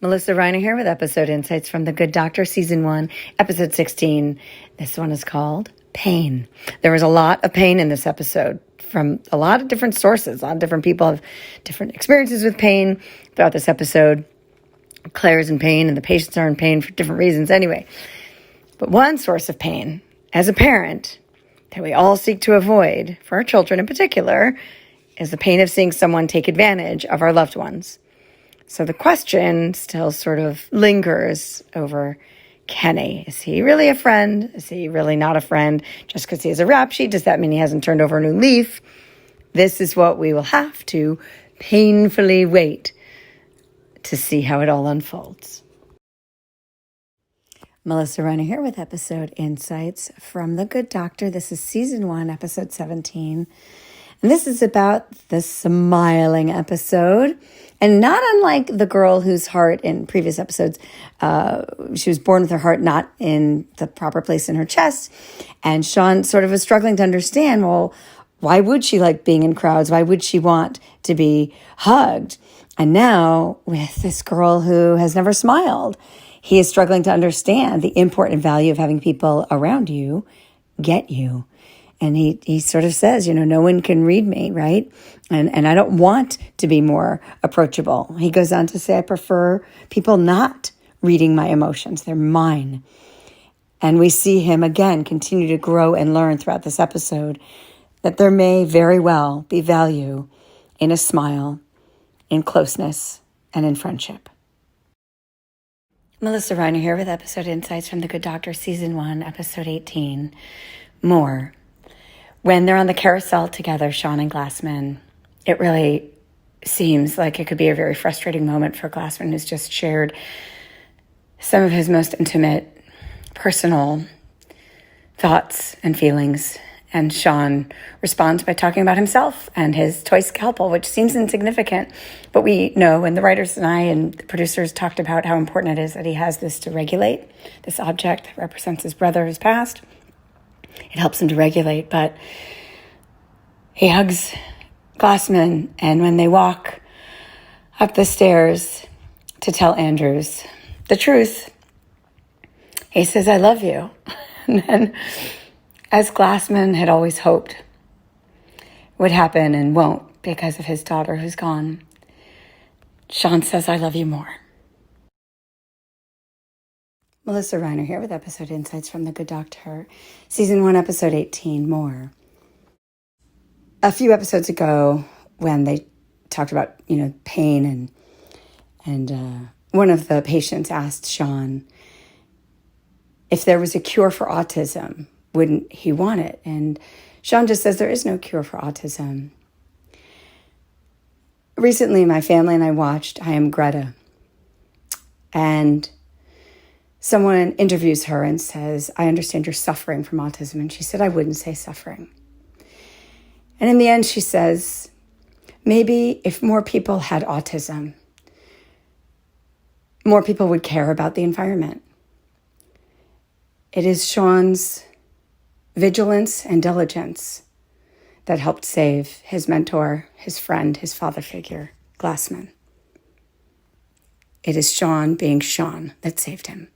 Melissa Reiner here with Episode Insights from The Good Doctor, Season 1, Episode 16. This one is called Pain. There was a lot of pain in this episode from a lot of different sources. A lot of different people have different experiences with pain throughout this episode. Claire's in pain and the patients are in pain for different reasons anyway. But one source of pain, as a parent, that we all seek to avoid, for our children in particular, is the pain of seeing someone take advantage of our loved ones. So the question still sort of lingers over Kenny. Is he really a friend? Is he really not a friend? Just because he has a rap sheet, does that mean he hasn't turned over a new leaf? This is what we will have to painfully wait to see how it all unfolds. Melissa Reiner here with Episode Insights from The Good Doctor. This is Season 1, Episode 17. And this is about the smiling episode. And not unlike the girl whose heart in previous episodes, she was born with her heart not in the proper place in her chest. And Sean sort of was struggling to understand, well, why would she like being in crowds? Why would she want to be hugged? And now with this girl who has never smiled, he is struggling to understand the important value of having people around you get you. And he sort of says, no one can read me, right? And I don't want to be more approachable. He goes on to say, I prefer people not reading my emotions. They're mine. And we see him again continue to grow and learn throughout this episode that there may very well be value in a smile, in closeness, and in friendship. Melissa Reiner here with Episode Insights from The Good Doctor, Season 1, Episode 18. More. When they're on the carousel together, Sean and Glassman, it really seems like it could be a very frustrating moment for Glassman, who's just shared some of his most intimate, personal thoughts and feelings. And Sean responds by talking about himself and his toy scalpel, which seems insignificant. But we know, and the writers and I and the producers talked about how important it is that he has this to regulate, this object that represents his brother who's passed. It helps him to regulate, but he hugs Glassman, and when they walk up the stairs to tell Andrews the truth, he says, I love you. And then, as Glassman had always hoped would happen and won't because of his daughter who's gone, Sean says, I love you more. Melissa Reiner here with Episode Insights from The Good Doctor, Season 1, Episode 18, More. A few episodes ago, when they talked about, pain, and one of the patients asked Sean if there was a cure for autism, wouldn't he want it? And Sean just says there is no cure for autism. Recently, my family and I watched I Am GRETA, and someone interviews her and says, I understand you're suffering from autism. And she said, I wouldn't say suffering. And in the end, she says, maybe if more people had autism, more people would care about the environment. It is Sean's vigilance and diligence that helped save his mentor, his friend, his father figure, Glassman. It is Sean being Sean that saved him.